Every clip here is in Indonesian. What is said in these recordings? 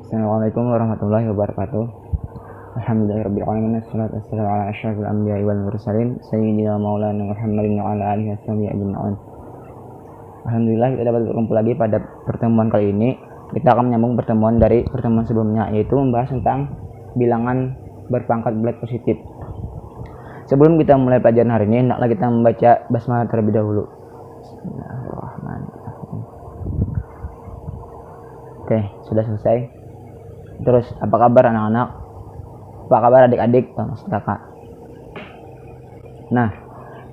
Assalamualaikum warahmatullahi wabarakatuh. Alhamdulillahirabbil alamin, wassalatu wassalamu ala asyrafil anbiya'i wal mursalin sayyidina maulana Muhammadin wa ala alihi washabihi ajma'in. Alhamdulillah kita dapat berkumpul lagi pada pertemuan kali ini. Kita akan menyambung pertemuan dari pertemuan sebelumnya, yaitu membahas tentang bilangan berpangkat bulat positif. Sebelum kita mulai pelajaran hari ini, hendaklah kita membaca basmalah terlebih dahulu. Bismillahirrahmanirrahim. Oke, sudah selesai. Terus, apa kabar anak-anak? Apa kabar adik-adik, kakak? Nah,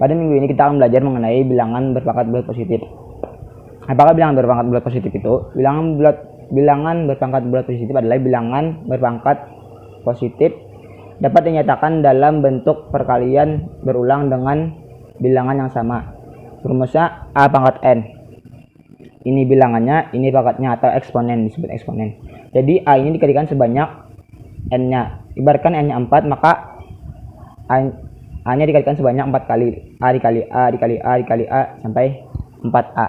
pada minggu ini kita akan belajar mengenai bilangan berpangkat bulat positif. Apakah bilangan berpangkat bulat positif itu? Bilangan berpangkat bulat positif adalah bilangan berpangkat positif dapat dinyatakan dalam bentuk perkalian berulang dengan bilangan yang sama. Rumusnya A pangkat N. Ini bilangannya, ini pangkatnya atau eksponen, disebut eksponen. Jadi A ini dikalikan sebanyak N-nya. Ibaratkan N-nya 4, maka A-nya dikalikan sebanyak 4 kali. A dikali A dikali A dikali A sampai 4A.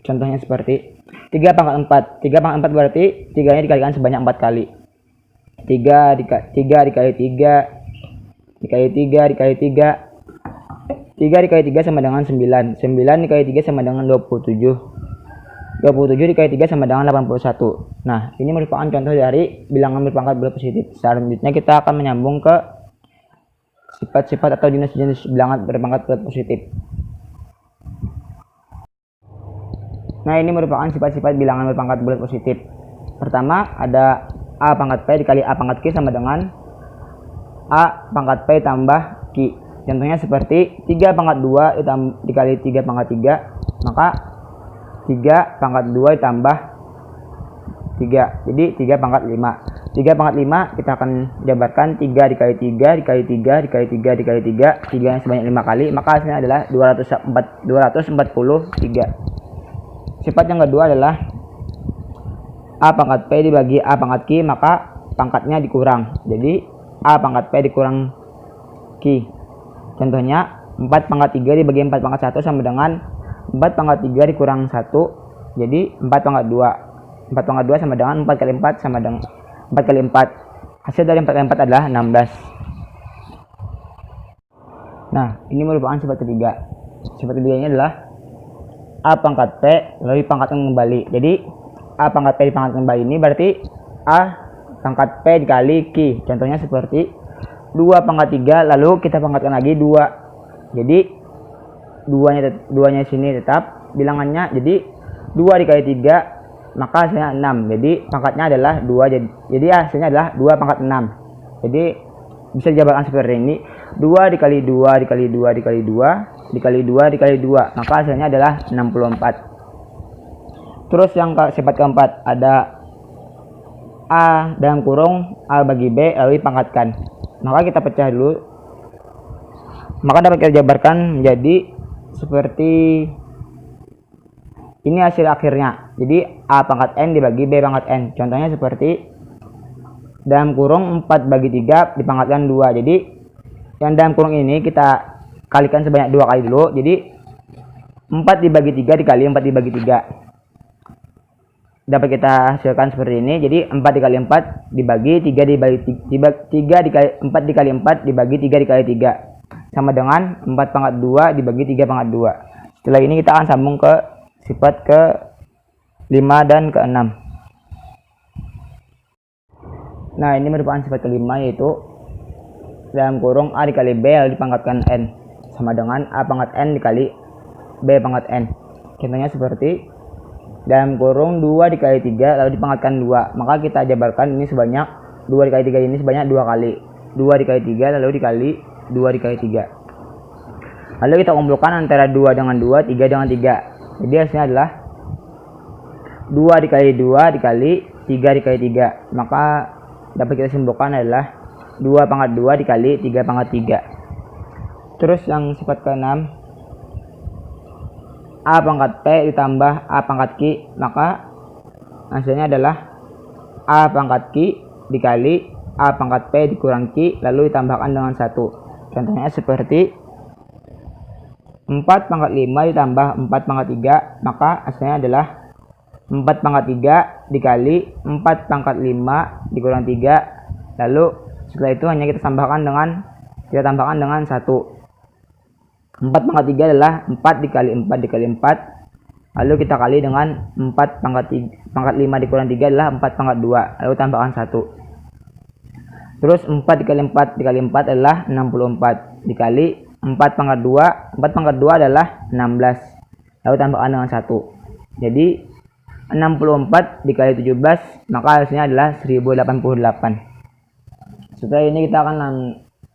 Contohnya seperti 3 pangkat 4. 3 pangkat 4 berarti 3-nya dikalikan sebanyak 4 kali. 3 dikali 3 dikali 3 dikali 3. 3 dikali 3 sama dengan 9. 9 dikali 3 sama dengan 27. 27 dikali 3 sama dengan 81. Nah, ini merupakan contoh dari bilangan berpangkat bulat positif. Selanjutnya kita akan menyambung ke sifat-sifat atau jenis-jenis bilangan berpangkat bulat positif. Nah, ini merupakan sifat-sifat bilangan berpangkat bulat positif. Pertama, ada A pangkat P dikali A pangkat Q sama dengan A pangkat P tambah Q. Contohnya seperti 3 pangkat 2 dikali 3 pangkat 3, maka 3 pangkat 2 ditambah 3, jadi 3 pangkat 5. 3 pangkat 5 kita akan jabarkan 3 dikali 3 dikali 3 dikali 3 dikali 3, 3 yang sebanyak 5 kali, maka hasilnya adalah 243. Sifat yang kedua adalah A pangkat P dibagi A pangkat Q, maka pangkatnya dikurang, jadi A pangkat P dikurang Q. Contohnya 4 pangkat 3 dibagi 4 pangkat 1 sama dengan 4 pangkat 3 dikurang 1, jadi 4 pangkat 2. 4 pangkat 2 sama dengan 4 kali 4 sama dengan 4 kali 4. Hasil dari 4 kali 4 adalah 16. Nah, ini merupakan sifat ketiga. Sifat ketiganya adalah A pangkat P lalu dipangkatkan kembali. Jadi A pangkat P dipangkatkan kembali ini berarti A pangkat P dikali Q. Contohnya seperti 2 pangkat 3 lalu kita pangkatkan lagi 2. Jadi duanya sini tetap bilangannya, jadi 2 dikali 3 maka hasilnya 6, jadi pangkatnya adalah 2, jadi hasilnya adalah 2 pangkat 6. Jadi bisa dijabarkan seperti ini, 2 dikali 2 dikali 2 dikali 2 dikali 2 dikali 2, maka hasilnya adalah 64. Terus yang sifat keempat ada A dalam kurung A bagi B lalu dipangkatkan, maka kita pecah dulu, maka dapat kita jabarkan menjadi seperti ini hasil akhirnya. Jadi A pangkat N dibagi B pangkat N. Contohnya seperti dalam kurung 4 bagi 3 dipangkatkan 2. Jadi yang dalam kurung ini kita kalikan sebanyak 2 kali dulu. Jadi 4 dibagi 3 dikali 4 dibagi 3. Dapat kita hasilkan seperti ini. Jadi 4 dikali 4 dibagi 3 dibagi 3 dikali 4 dikali 4 dibagi 3 dikali 3 sama dengan 4 pangkat 2 dibagi 3 pangkat 2. Setelah ini kita akan sambung ke sifat ke 5 dan ke 6. Nah, ini merupakan sifat kelima, yaitu dalam kurung A dikali B lalu dipangkatkan N sama dengan A pangkat N dikali B pangkat N. Contohnya seperti dalam kurung 2 dikali 3 lalu dipangkatkan 2, maka kita jabarkan ini sebanyak 2 dikali 3 ini sebanyak 2 kali. 2 dikali 3 lalu dikali 2 dikali 3. Lalu kita kumpulkan antara 2 dengan 2, 3 dengan 3. Jadi hasilnya adalah 2 dikali 2 dikali 3 dikali 3. Maka dapat kita simpulkan adalah 2 pangkat 2 dikali 3 pangkat 3. Terus yang sifat ke-6 A pangkat P ditambah A pangkat Q, maka hasilnya adalah A pangkat Q dikali A pangkat P dikurang Q lalu ditambahkan dengan 1. Contohnya seperti 4 pangkat 5 ditambah 4 pangkat 3, maka hasilnya adalah 4 pangkat 3 dikali 4 pangkat 5 dikurang 3. Lalu setelah itu hanya kita tambahkan dengan 1. 4 pangkat 3 adalah 4 dikali 4 dikali 4. Lalu kita kali dengan 4 pangkat 5 dikurang 3 adalah 4 pangkat 2. Lalu tambahkan 1. Terus 4 dikali 4 dikali 4 adalah 64. Dikali 4 pangkat 2. 4 pangkat 2 adalah 16. Lalu tambahkan dengan 1. Jadi 64 dikali 17, maka hasilnya adalah 1088. Setelah ini kita akan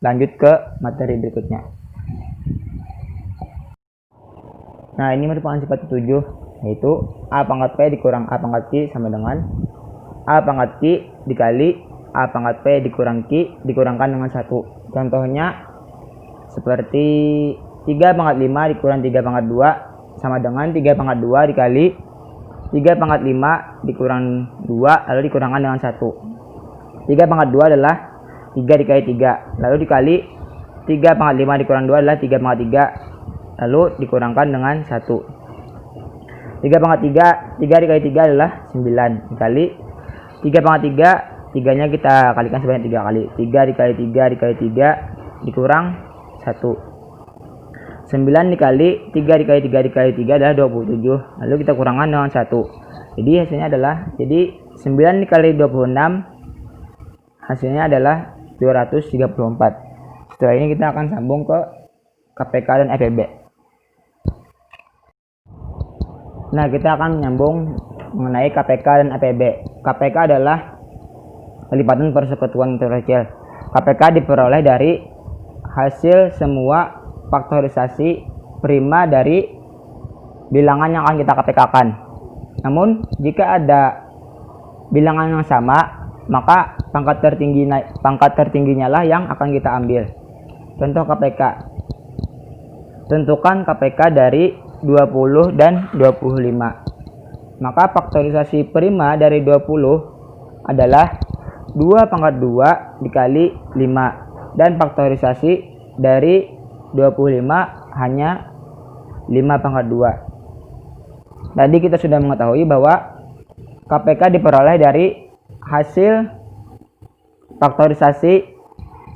lanjut ke materi berikutnya. Nah, ini merupakan sifat 7, yaitu A pangkat P dikurang A pangkat Q sama dengan A pangkat Q dikali A pangkat P dikurang Q dikurangkan dengan 1. Contohnya seperti 3 pangkat 5 dikurang 3 pangkat 2 sama dengan 3 pangkat 2 dikali 3 pangkat 5 dikurang 2 lalu dikurangkan dengan 1. 3 pangkat 2 adalah 3 dikali 3 lalu dikali 3 pangkat 5 dikurang 2 adalah 3 pangkat 3 lalu dikurangkan dengan 1. 3 pangkat 3 dikali 3 adalah 9 dikali 3 pangkat 3, 3 nya kita kalikan sebanyak 3 kali. 3 dikali 3 dikali 3 dikurang 1. 9 dikali 3 dikali 3 dikali 3 adalah 27. Lalu kita kurangkan dengan 1. Jadi hasilnya adalah 9 dikali 26 hasilnya adalah 234. Setelah ini kita akan sambung ke KPK dan EPB. Nah, kita akan menyambung mengenai KPK dan EPB. KPK adalah kelipatan persekutuan terkecil. KPK diperoleh dari hasil semua faktorisasi prima dari bilangan yang akan kita KPK-kan. Namun, jika ada bilangan yang sama, maka pangkat tertingginya lah yang akan kita ambil. Contoh KPK. Tentukan KPK dari 20 dan 25. Maka faktorisasi prima dari 20 adalah 2 pangkat 2 dikali 5. Dan faktorisasi dari 25 hanya 5 pangkat 2. Tadi kita sudah mengetahui bahwa KPK diperoleh dari hasil faktorisasi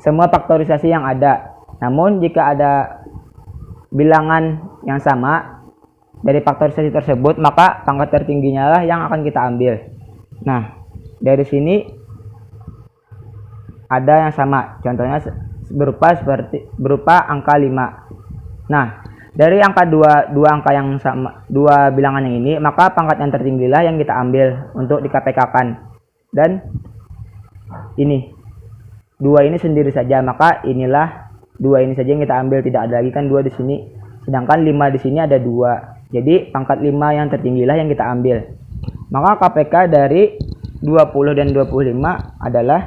semua faktorisasi yang ada. Namun jika ada bilangan yang sama dari faktorisasi tersebut, maka pangkat tertingginya lah yang akan kita ambil. Nah, dari sini ada yang sama. Contohnya berupa angka 5. Nah, dari angka dua angka yang sama, dua bilangan yang ini, maka pangkat yang tertinggi lah yang kita ambil untuk di KPK-kan. Dan ini 2 ini sendiri saja, maka inilah 2 ini saja yang kita ambil, tidak ada lagi kan 2 di sini. Sedangkan 5 di sini ada 2. Jadi pangkat 5 yang tertinggi lah yang kita ambil. Maka KPK dari 20 dan 25 adalah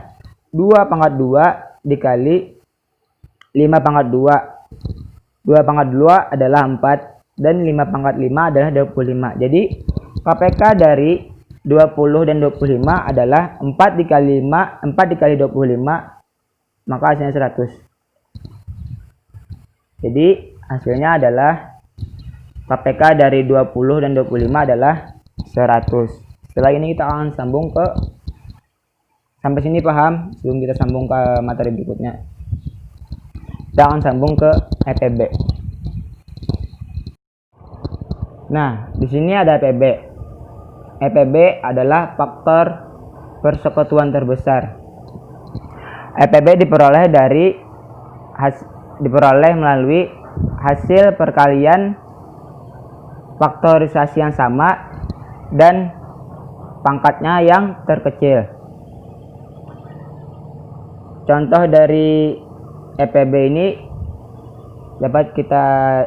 2 pangkat 2 dikali 5 pangkat 2. 2 pangkat 2 adalah 4 dan 5 pangkat 5 adalah 25. Jadi KPK dari 20 dan 25 adalah 4 dikali 5, 4 dikali 25, maka hasilnya 100. Jadi hasilnya adalah KPK dari 20 dan 25 adalah 100. Setelah ini kita akan sambung ke, sampai sini paham? Sebelum kita sambung ke materi berikutnya, kita akan sambung ke EPB. Nah, di sini ada EPB. EPB adalah faktor persekutuan terbesar. EPB diperoleh melalui hasil perkalian faktorisasi yang sama dan pangkatnya yang terkecil. Contoh dari EPB ini dapat kita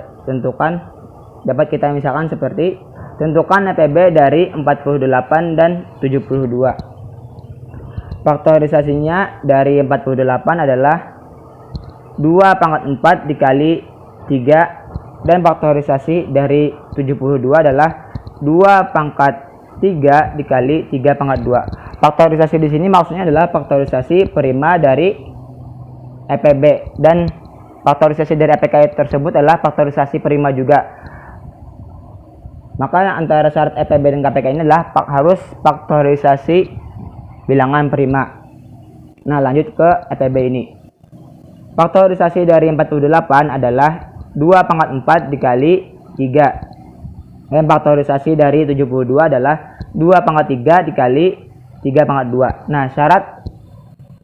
misalkan seperti tentukan EPB dari 48 dan 72. Faktorisasinya dari 48 adalah 2 pangkat 4 dikali 3, dan faktorisasi dari 72 adalah 2 pangkat 3 dikali 3 pangkat 2. Faktorisasi di sini maksudnya adalah faktorisasi prima dari EPB, dan faktorisasi dari EPK tersebut adalah faktorisasi prima juga. Maka antara syarat EPB dan KPK ini adalah harus faktorisasi bilangan prima. Nah, lanjut ke EPB ini. Faktorisasi dari 48 adalah 2 pangkat 4 dikali 3. Dan faktorisasi dari 72 adalah 2 pangkat 3 dikali 3 pangkat 2. Nah, syarat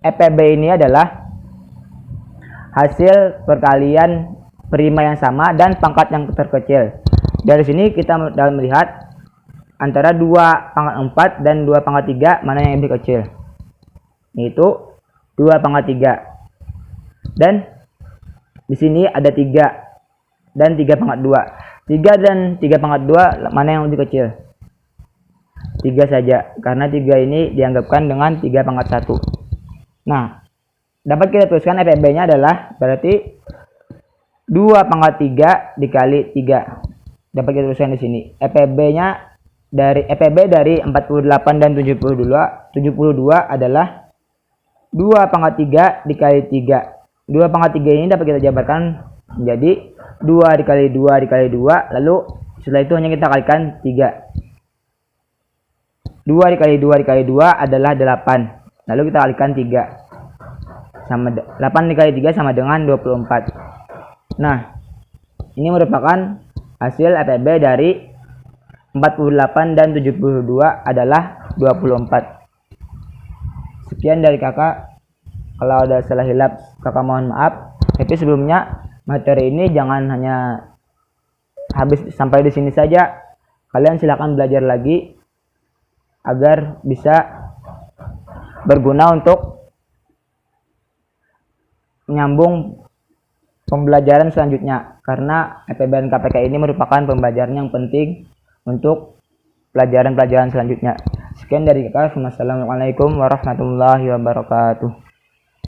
EPB ini adalah hasil perkalian prima yang sama dan pangkat yang terkecil. Dari sini kita dapat melihat antara 2 pangkat 4 dan 2 pangkat 3 mana yang lebih kecil. Yaitu 2 pangkat 3. Dan di sini ada 3 dan 3 pangkat 2. 3 dan 3 pangkat 2 mana yang lebih kecil? 3 saja, karena 3 ini dianggapkan dengan 3 pangkat 1. Nah, dapat kita tuliskan EPB-nya adalah berarti 2 pangkat 3 dikali 3. Dapat kita tuliskan di sini. EPB-nya dari 48 dan 72 adalah 2 pangkat 3 dikali 3. 2 pangkat 3 ini dapat kita jabarkan menjadi 2 dikali 2 dikali 2, lalu setelah itu hanya kita kalikan 3. 2 dikali 2 dikali 2 adalah 8. Lalu kita kalikan 3. 8 dikali 3 sama dengan 24. Nah, ini merupakan hasil EPB dari 48 dan 72 adalah 24. Sekian dari kakak. Kalau ada salah hilap, kakak mohon maaf. Tapi sebelumnya, materi ini jangan hanya habis sampai di sini saja. Kalian silakan belajar lagi agar bisa berguna untuk menyambung pembelajaran selanjutnya. Karena EPB dan KPK ini merupakan pembelajaran yang penting untuk pelajaran-pelajaran selanjutnya. Sekian dari kakak. Wassalamualaikum warahmatullahi wabarakatuh.